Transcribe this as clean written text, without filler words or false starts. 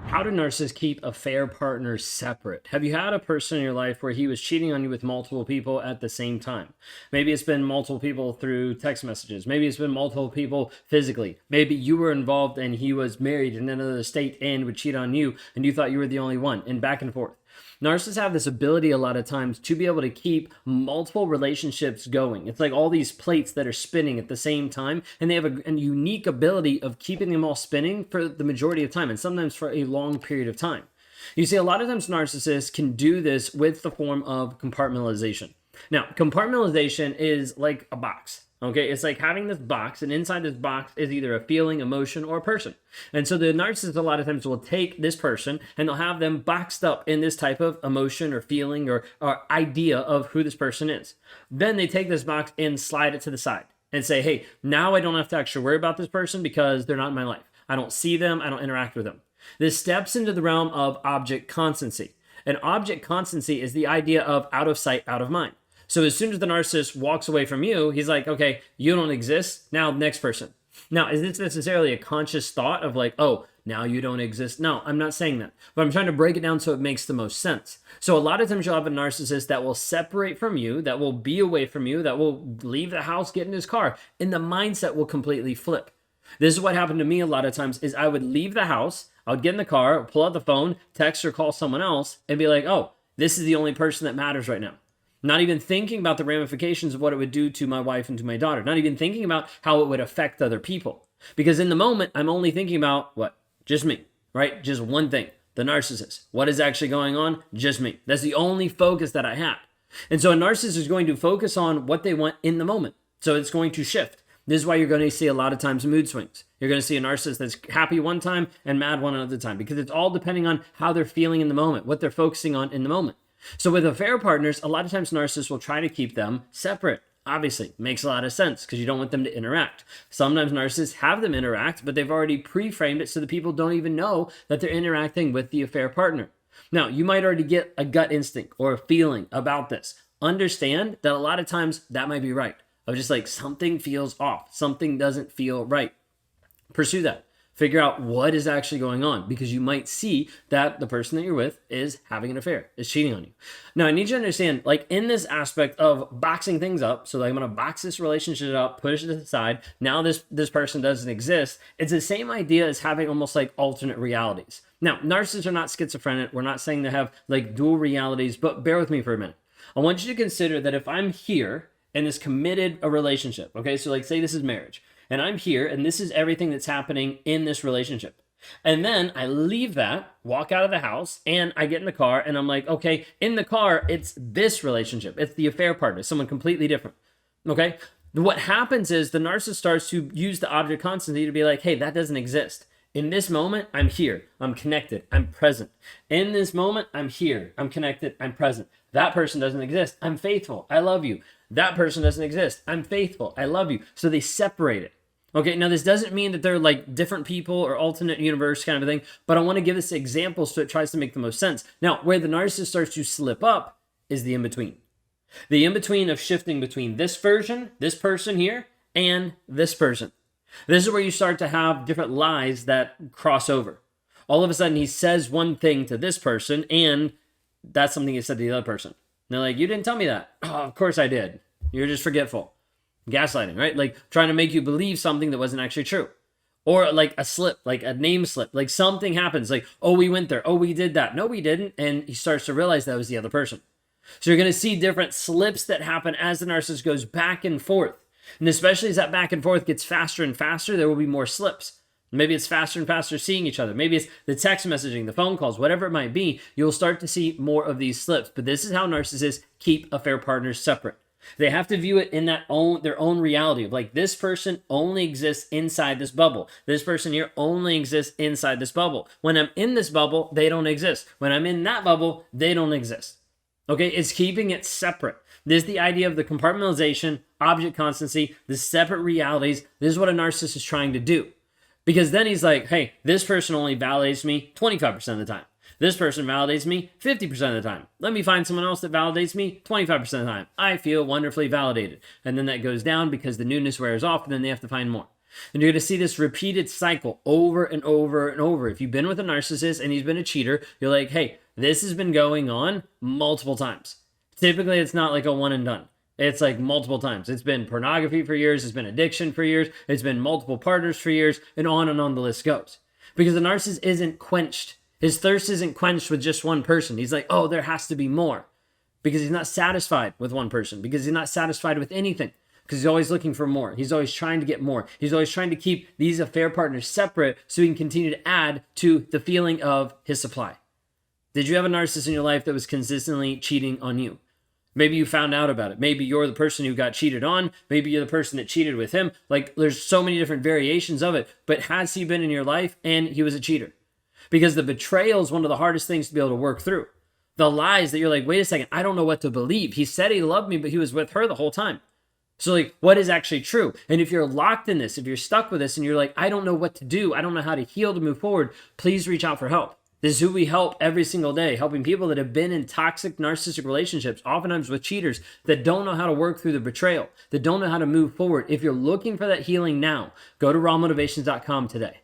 How do narcissists keep affair partners separate? Have you had a person in your life where he was cheating on you with multiple people at the same time? Maybe it's been multiple people through text messages. Maybe it's been multiple people physically. Maybe you were involved and he was married in another state and would cheat on you and you thought you were the only one, and back and forth. Narcissists have this ability a lot of times to be able to keep multiple relationships going. It's like all these plates that are spinning at the same time, and they have a unique ability of keeping them all spinning for the majority of time, and sometimes for a long period of time. You see, a lot of times narcissists can do this with the form of compartmentalization. Now, compartmentalization is like a box. Okay, it's like having this box, and inside this box is either a feeling, emotion, or a person. And so the narcissist a lot of times will take this person and they'll have them boxed up in this type of emotion or feeling or idea of who this person is. Then they take this box and slide it to the side and say, hey, now I don't have to actually worry about this person because they're not in my life. I don't see them, I don't interact with them. This steps into the realm of object constancy. And object constancy is the idea of out of sight, out of mind. So as soon as the narcissist walks away from you, he's like, okay, you don't exist. Now, next person. Now, is this necessarily a conscious thought of like, oh, now you don't exist? No, I'm not saying that. But I'm trying to break it down so it makes the most sense. So a lot of times you'll have a narcissist that will separate from you, that will be away from you, that will leave the house, get in his car, and the mindset will completely flip. This is what happened to me a lot of times is I would leave the house, I would get in the car, pull out the phone, text or call someone else, and be like, oh, this is the only person that matters right now. Not even thinking about the ramifications of what it would do to my wife and to my daughter. Not even thinking about how it would affect other people. Because in the moment, I'm only thinking about what? Just me, right? Just one thing. The narcissist. What is actually going on? Just me. That's the only focus that I had. And so a narcissist is going to focus on what they want in the moment. So it's going to shift. This is why you're going to see a lot of times mood swings. You're going to see a narcissist that's happy one time and mad one other time. Because it's all depending on how they're feeling in the moment. What they're focusing on in the moment. So with affair partners, a lot of times narcissists will try to keep them separate. Obviously, makes a lot of sense because you don't want them to interact. Sometimes narcissists have them interact, but they've already pre-framed it so that people don't even know that they're interacting with the affair partner. Now, you might already get a gut instinct or a feeling about this. Understand that a lot of times that might be right. Of just like something feels off, something doesn't feel right. Pursue that. Figure out what is actually going on because you might see that the person that you're with is having an affair, is cheating on you. Now, I need you to understand, like in this aspect of boxing things up, so like I'm going to box this relationship up, push it to the side. Now this person doesn't exist. It's the same idea as having almost like alternate realities. Now, narcissists are not schizophrenic. We're not saying they have like dual realities, but bear with me for a minute. I want you to consider that if I'm here in this committed a relationship, okay, so like say this is marriage. And I'm here, and this is everything that's happening in this relationship. And then I leave that, walk out of the house, and I get in the car, and I'm like, okay, in the car, it's this relationship. It's the affair partner, someone completely different. Okay? What happens is the narcissist starts to use the object constancy to be like, hey, that doesn't exist. In this moment, I'm here. I'm connected. I'm present. In this moment, I'm here. I'm connected. I'm present. That person doesn't exist. I'm faithful. I love you. That person doesn't exist. I'm faithful. I love you. So they separate it. Okay, now this doesn't mean that they're like different people or alternate universe kind of a thing, but I want to give this example so it tries to make the most sense. Now, where the narcissist starts to slip up is the in-between. The in-between of shifting between this version, this person here, and this person. This is where you start to have different lies that cross over. All of a sudden, he says one thing to this person, and that's something he said to the other person. And they're like, you didn't tell me that. Oh, of course I did. You're just forgetful. Gaslighting, right? Like trying to make you believe something that wasn't actually true. Or like a slip, like a name slip, like something happens, like, oh, we went there. Oh, we did that. No, we didn't. And he starts to realize that was the other person. So you're going to see different slips that happen as the narcissist goes back and forth. And especially as that back and forth gets faster and faster, there will be more slips. Maybe it's faster and faster seeing each other. Maybe it's the text messaging, the phone calls, whatever it might be. You'll start to see more of these slips. But this is how narcissists keep affair partners separate. They have to view it in their own reality of like this person only exists inside this bubble. This person here only exists inside this bubble. When I'm in this bubble, they don't exist. When I'm in that bubble, they don't exist. Okay, it's keeping it separate. This is the idea of the compartmentalization, object constancy, the separate realities. This is what a narcissist is trying to do. Because then he's like, hey, this person only validates me 25% of the time. This person validates me 50% of the time. Let me find someone else that validates me 25% of the time. I feel wonderfully validated. And then that goes down because the newness wears off and then they have to find more. And you're going to see this repeated cycle over and over and over. If you've been with a narcissist and he's been a cheater, you're like, hey, this has been going on multiple times. Typically, it's not like a one and done. It's like multiple times. It's been pornography for years. It's been addiction for years. It's been multiple partners for years, and on the list goes. Because the narcissist isn't quenched. His thirst isn't quenched with just one person. He's like, oh, there has to be more. Because he's not satisfied with one person. Because he's not satisfied with anything. Because he's always looking for more. He's always trying to get more. He's always trying to keep these affair partners separate so he can continue to add to the feeling of his supply. Did you have a narcissist in your life that was consistently cheating on you? Maybe you found out about it. Maybe you're the person who got cheated on. Maybe you're the person that cheated with him. Like, there's so many different variations of it. But has he been in your life and he was a cheater? Because the betrayal is one of the hardest things to be able to work through. The lies that you're like, wait a second, I don't know what to believe. He said he loved me, but he was with her the whole time. So like, what is actually true? And if you're locked in this, if you're stuck with this and you're like, I don't know what to do, I don't know how to heal to move forward, please reach out for help. This is who we help every single day, helping people that have been in toxic narcissistic relationships, oftentimes with cheaters, that don't know how to work through the betrayal, that don't know how to move forward. If you're looking for that healing now, go to rawmotivations.com today.